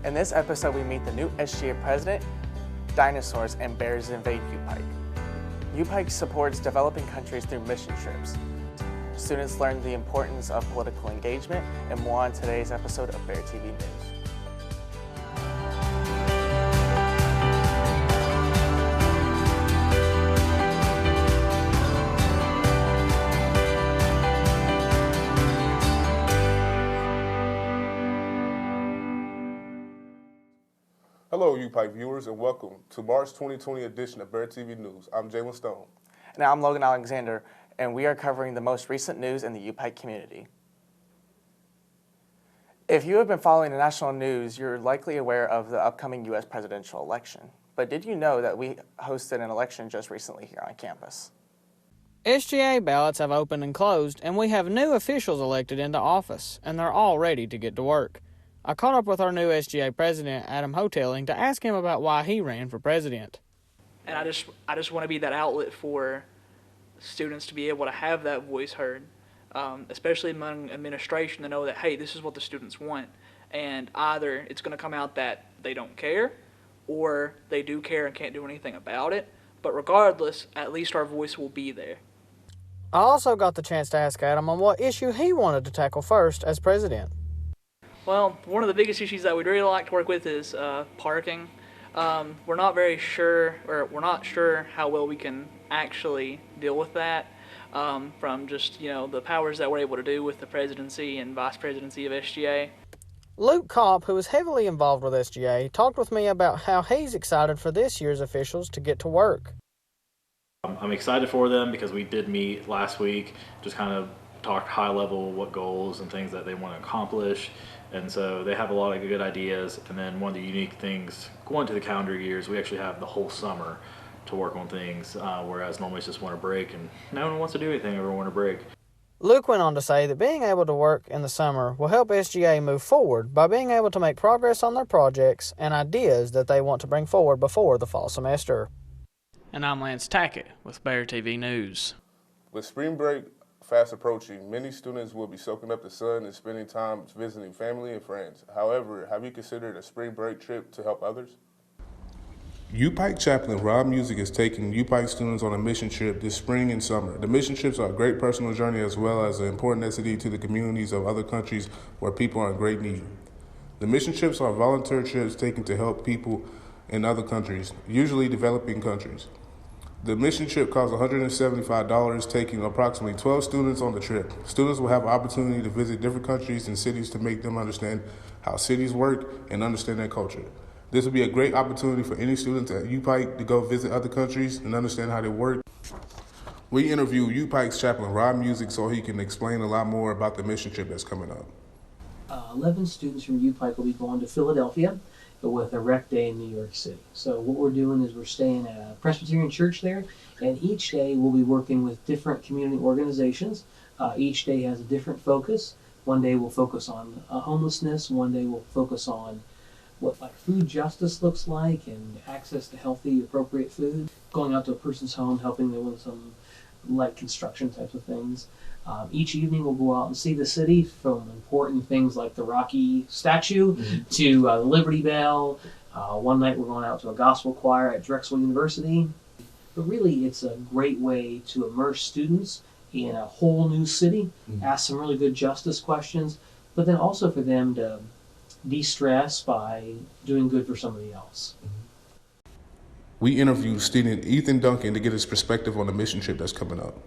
In this episode, we meet the new SGA president, dinosaurs, and bears invade UPIKE. UPIKE supports developing countries through mission trips. Students learn the importance of political engagement and more on today's episode of Bear TV News. Hello, UPIKE viewers, and welcome to March 2020 edition of Bear TV News. I'm Jalen Stone. And I'm Logan Alexander, and we are covering the most recent news in the UPIKE community. If you have been following the national news, you're likely aware of the upcoming U.S. presidential election. But did you know that we hosted an election just recently here on campus? SGA ballots have opened and closed, and we have new officials elected into office, and they're all ready to get to work. I caught up with our new SGA president, Adam Hoteling, to ask him about why he ran for president. And I just want to be that outlet for students to be able to have that voice heard, especially among administration, to know that, hey, this is what the students want. And either it's going to come out that they don't care, or they do care and can't do anything about it. But regardless, at least our voice will be there. I also got the chance to ask Adam on what issue he wanted to tackle first as president. Well, one of the biggest issues that we'd really like to work with is parking. We're not sure how well we can actually deal with that from just, the powers that we're able to do with the presidency and vice presidency of SGA. Luke Kopp, who is heavily involved with SGA, talked with me about how he's excited for this year's officials to get to work. I'm excited for them because we did meet last week, just kind of talked high level what goals and things that they want to accomplish. And so they have a lot of good ideas. And then one of the unique things going to the calendar years, we actually have the whole summer to work on things, whereas normally it's just winter break and no one wants to do anything over winter break. Luke went on to say that being able to work in the summer will help SGA move forward by being able to make progress on their projects and ideas that they want to bring forward before the fall semester. And I'm Lance Tackett with Bear TV News. With spring break fast approaching, many students will be soaking up the sun and spending time visiting family and friends. However, have you considered a spring break trip to help others? UPIKE chaplain Rob Music is taking UPIKE students on a mission trip this spring and summer. The mission trips are a great personal journey as well as an important necessity to the communities of other countries where people are in great need. The mission trips are volunteer trips taken to help people in other countries, usually developing countries. The mission trip costs $175, taking approximately 12 students on the trip. Students will have an opportunity to visit different countries and cities to make them understand how cities work and understand their culture. This will be a great opportunity for any students at UPIKE to go visit other countries and understand how they work. We interviewed UPIKE's chaplain Rob Music so he can explain a lot more about the mission trip that's coming up. 11 students from UPIKE will be going to Philadelphia with a rec day in New York City. So what we're doing is we're staying at a Presbyterian church there, and each day we'll be working with different community organizations. Each day has a different focus. One day we'll focus on homelessness, one day we'll focus on what food justice looks like and access to healthy, appropriate food. Going out to a person's home, helping them with some light construction types of things. Each evening we'll go out and see the city, from important things like the Rocky statue to the Liberty Bell. One night we're going out to a gospel choir at Drexel University. But really it's a great way to immerse students in a whole new city, ask some really good justice questions, but then also for them to de-stress by doing good for somebody else. We interviewed student Ethan Duncan to get his perspective on the mission trip that's coming up.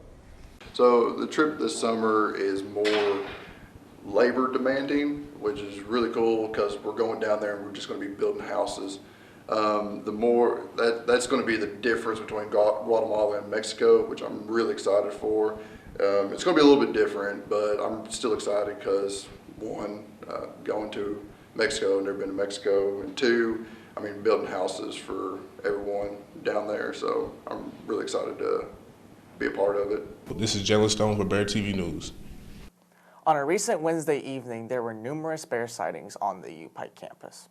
So the trip this summer is more labor demanding, which is really cool because we're going down there and we're just going to be building houses. That's going to be the difference between Guatemala and Mexico, which I'm really excited for. It's going to be a little bit different, but I'm still excited because one, going to Mexico, I've never been to Mexico, and two, building houses for everyone down there. So I'm really excited to be a part of it. This is Jalen Stone for Bear TV News. On a recent Wednesday evening, there were numerous bear sightings on the UPIKE campus.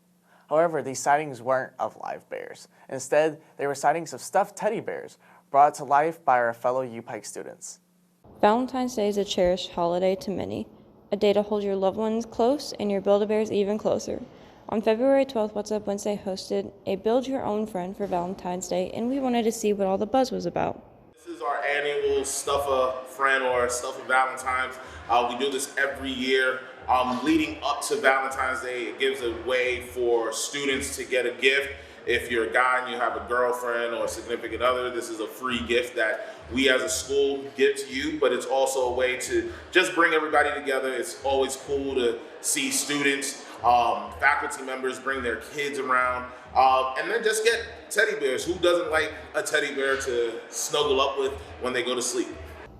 However, these sightings weren't of live bears. Instead, they were sightings of stuffed teddy bears brought to life by our fellow UPIKE students. Valentine's Day is a cherished holiday to many, a day to hold your loved ones close and your Build-A-Bears even closer. On February 12th, What's Up Wednesday hosted a Build Your Own Friend for Valentine's Day, and we wanted to see what all the buzz was about. This is our annual Stuff a Friend or Stuff a Valentine's. We do this every year. Leading up to Valentine's Day, it gives a way for students to get a gift. If you're a guy and you have a girlfriend or a significant other, this is a free gift that we as a school give to you, but it's also a way to just bring everybody together. It's always cool to see students, faculty members bring their kids around, and then just get teddy bears. Who doesn't like a teddy bear to snuggle up with when they go to sleep?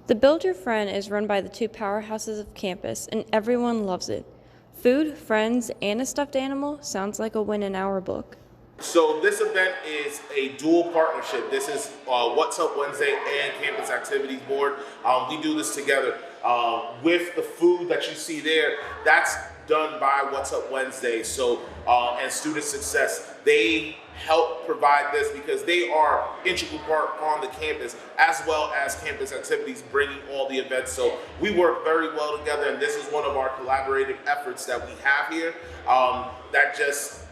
The Build Your Friend is run by the two powerhouses of campus, and everyone loves it. Food, friends, and a stuffed animal sounds like a win in our book. So this event is a dual partnership. This is What's Up Wednesday and Campus Activities Board. We do this together. With the food that you see there, that's done by What's Up Wednesday. So and Student Success, they help provide this because they are integral part on the campus, as well as Campus Activities bringing all the events. So we work very well together, and this is one of our collaborative efforts that we have here.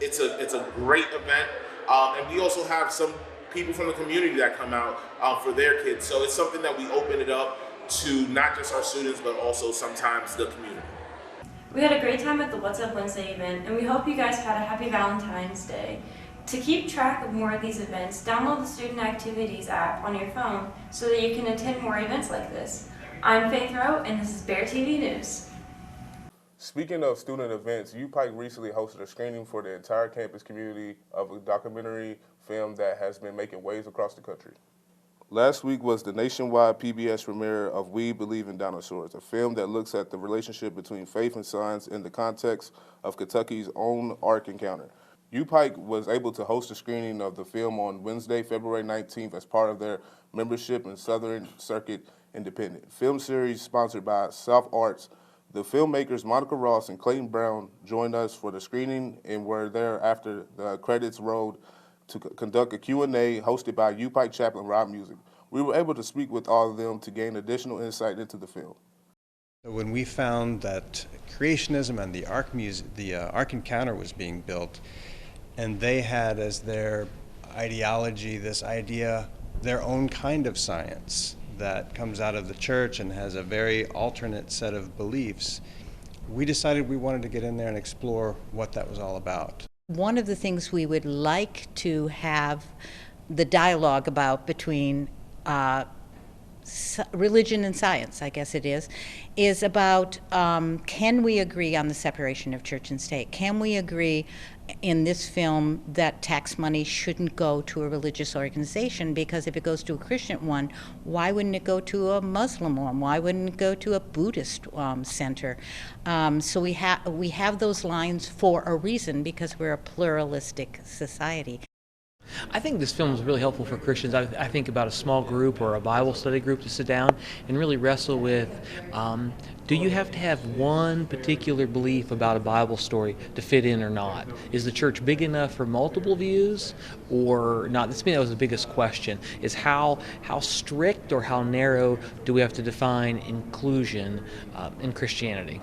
It's a great event, and we also have some people from the community that come out for their kids. So it's something that we open it up to not just our students, but also sometimes the community. We had a great time at the What's Up Wednesday event, and we hope you guys had a happy Valentine's Day. To keep track of more of these events, download the Student Activities app on your phone so that you can attend more events like this. I'm Faith Rowe, and this is Bear TV News. Speaking of student events, UPIKE recently hosted a screening for the entire campus community of a documentary film that has been making waves across the country. Last week was the nationwide PBS premiere of We Believe in Dinosaurs, a film that looks at the relationship between faith and science in the context of Kentucky's own Ark encounter. UPIKE was able to host a screening of the film on Wednesday, February 19th as part of their membership in Southern Circuit Independent film series sponsored by South Arts. The filmmakers Monica Ross and Clayton Brown joined us for the screening and were there after the credits rolled to conduct a Q&A hosted by UPIKE chaplain Rob Music. We were able to speak with all of them to gain additional insight into the film. When we found that creationism and the Ark encounter was being built, and they had as their ideology this idea, their own kind of science that comes out of the church and has a very alternate set of beliefs, we decided we wanted to get in there and explore what that was all about. One of the things we would like to have the dialogue about between religion and science, I guess it is about can we agree on the separation of church and state? Can we agree in this film that tax money shouldn't go to a religious organization? Because if it goes to a Christian one, why wouldn't it go to a Muslim one? Why wouldn't it go to a Buddhist center? So we have those lines for a reason, because we're a pluralistic society. I think this film is really helpful for Christians. I think about a small group or a Bible study group to sit down and really wrestle with, do you have to have one particular belief about a Bible story to fit in or not? Is the church big enough for multiple views or not? That was the biggest question, is how strict or how narrow do we have to define inclusion in Christianity?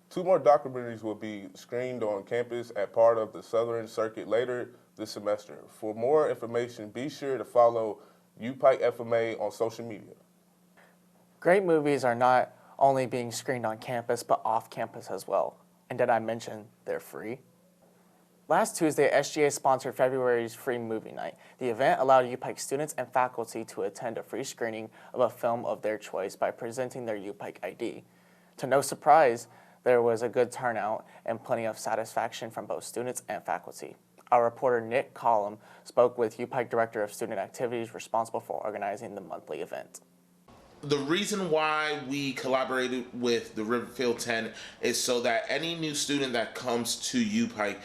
2 more documentaries will be screened on campus at part of the Southern Circuit later this semester. For more information, be sure to follow UPIKE FMA on social media. Great movies are not only being screened on campus, but off campus as well. And did I mention they're free? Last Tuesday, SGA sponsored February's Free Movie Night. The event allowed UPIKE students and faculty to attend a free screening of a film of their choice by presenting their UPIKE ID. To no surprise, there was a good turnout and plenty of satisfaction from both students and faculty. Our reporter Nick Collum spoke with UPIKE Director of Student Activities responsible for organizing the monthly event. The reason why we collaborated with the Riverfield 10 is so that any new student that comes to UPIKE,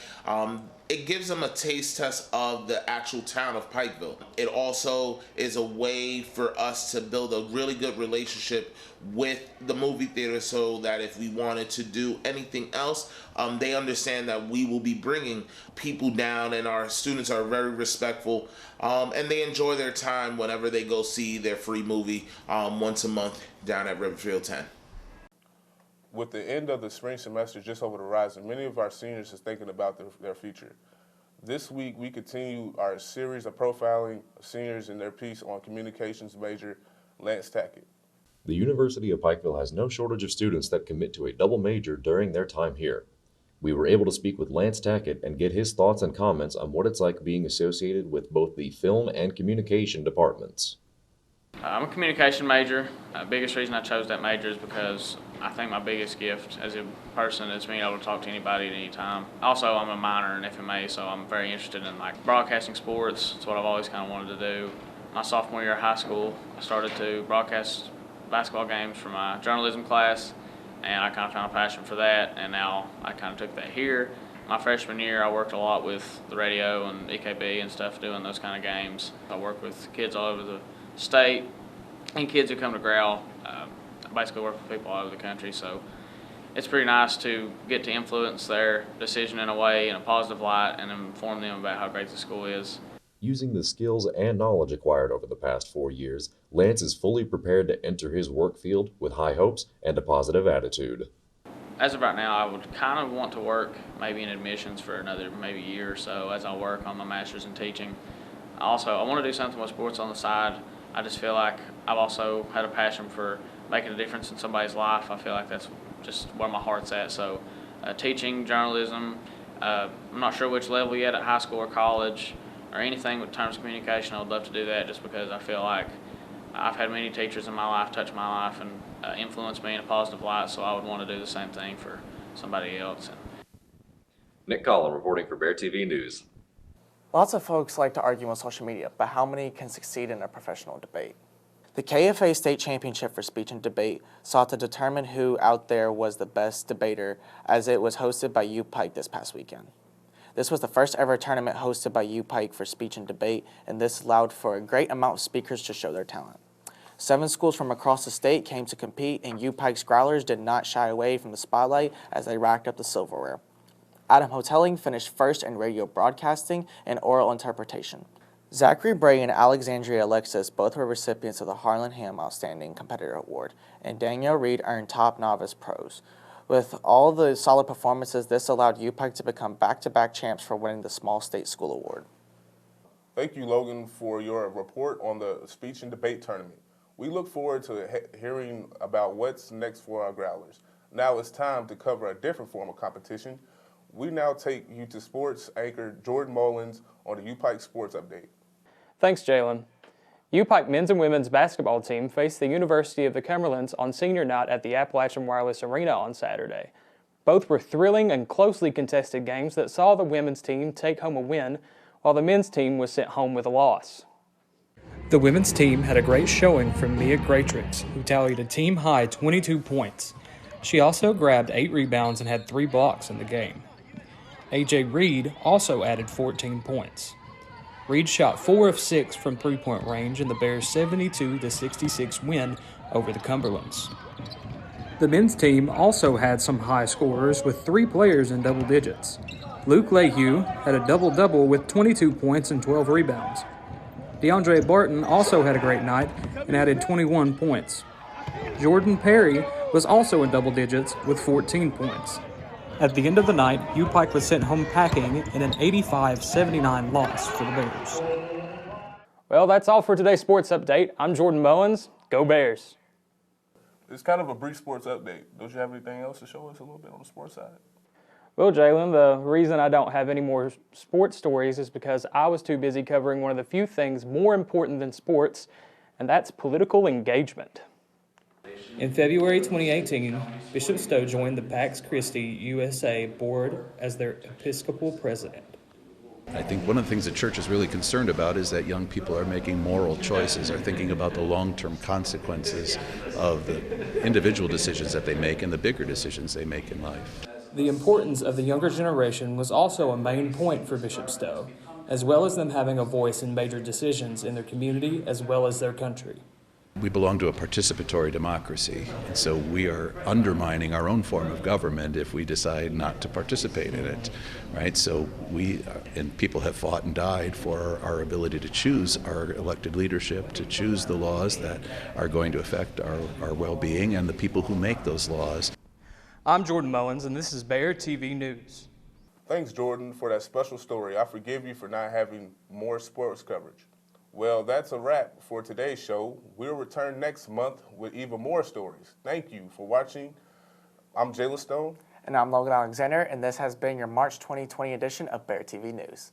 it gives them a taste test of the actual town of Pikeville. It also is a way for us to build a really good relationship with the movie theater, so that if we wanted to do anything else, they understand that we will be bringing people down, and our students are very respectful, and they enjoy their time whenever they go see their free movie once a month down at Riverfield 10. With the end of the spring semester just over the horizon, many of our seniors is thinking about their future. This week, we continue our series of profiling seniors in their piece on communications major Lance Tackett. The University of Pikeville has no shortage of students that commit to a double major during their time here. We were able to speak with Lance Tackett and get his thoughts and comments on what it's like being associated with both the film and communication departments. I'm a communication major. The biggest reason I chose that major is because I think my biggest gift as a person is being able to talk to anybody at any time. Also, I'm a minor in FMA, so I'm very interested in broadcasting sports. It's what I've always kind of wanted to do. My sophomore year of high school, I started to broadcast basketball games for my journalism class, and I kind of found a passion for that, and now I kind of took that here. My freshman year, I worked a lot with the radio and EKB and stuff, doing those kind of games. I work with kids all over the state and kids who come to Growl. I basically work with people all over the country, so it's pretty nice to get to influence their decision in a way, in a positive light, and inform them about how great the school is. Using the skills and knowledge acquired over the past 4 years, Lance is fully prepared to enter his work field with high hopes and a positive attitude. As of right now, I would kind of want to work maybe in admissions for another maybe year or so as I work on my master's in teaching. Also, I want to do something with sports on the side. I just feel like I've also had a passion for making a difference in somebody's life. I feel like that's just where my heart's at. So teaching, journalism, I'm not sure which level yet at high school or college or anything with terms of communication. I would love to do that just because I feel like I've had many teachers in my life touch my life and influence me in a positive light, so I would want to do the same thing for somebody else. Nick Collin reporting for Bear TV News. Lots of folks like to argue on social media, but how many can succeed in a professional debate? The KFA State Championship for Speech and Debate sought to determine who out there was the best debater, as it was hosted by UPIKE this past weekend. This was the first ever tournament hosted by UPIKE for speech and debate, and this allowed for a great amount of speakers to show their talent. 7 schools from across the state came to compete, and UPIKE's growlers did not shy away from the spotlight as they racked up the silverware. Adam Hotelling finished first in radio broadcasting and oral interpretation. Zachary Bray and Alexandria Alexis both were recipients of the Harlan Ham Outstanding Competitor Award, and Danielle Reed earned Top Novice Pros. With all the solid performances, this allowed UPIKE to become back-to-back champs for winning the Small State School Award. Thank you, Logan, for your report on the speech and debate tournament. We look forward to hearing about what's next for our Growlers. Now it's time to cover a different form of competition. We now take you to sports anchor Jordan Mullins on the UPIKE Sports Update. Thanks, Jalen. UPIKE men's and women's basketball team faced the University of the Cumberlands on senior night at the Appalachian Wireless Arena on Saturday. Both were thrilling and closely contested games that saw the women's team take home a win, while the men's team was sent home with a loss. The women's team had a great showing from Mia Graytrix, who tallied a team-high 22 points. She also grabbed 8 rebounds and had 3 blocks in the game. AJ Reed also added 14 points. Reed shot 4 of 6 from three-point range in the Bears' 72-66 win over the Cumberlands. The men's team also had some high scorers with 3 players in double digits. Luke Lehue had a double-double with 22 points and 12 rebounds. DeAndre Barton also had a great night and added 21 points. Jordan Perry was also in double digits with 14 points. At the end of the night, UPIKE was sent home packing in an 85-79 loss for the Bears. Well, that's all for today's sports update. I'm Jordan Mullins. Go Bears. It's kind of a brief sports update. Don't you have anything else to show us a little bit on the sports side? Well, Jalen, the reason I don't have any more sports stories is because I was too busy covering one of the few things more important than sports, and that's political engagement. In February 2018, Bishop Stowe joined the Pax Christi USA board as their Episcopal president. I think one of the things the church is really concerned about is that young people are making moral choices, are thinking about the long-term consequences of the individual decisions that they make and the bigger decisions they make in life. The importance of the younger generation was also a main point for Bishop Stowe, as well as them having a voice in major decisions in their community as well as their country. We belong to a participatory democracy, and so we are undermining our own form of government if we decide not to participate in it, right? So and people have fought and died for our ability to choose our elected leadership, to choose the laws that are going to affect our well-being and the people who make those laws. I'm Jordan Mullins, and this is Bear TV News. Thanks, Jordan, for that special story. I forgive you for not having more sports coverage. Well, that's a wrap for today's show. We'll return next month with even more stories. Thank you for watching. I'm Jayla Stone. And I'm Logan Alexander, and this has been your March 2020 edition of Bear TV News.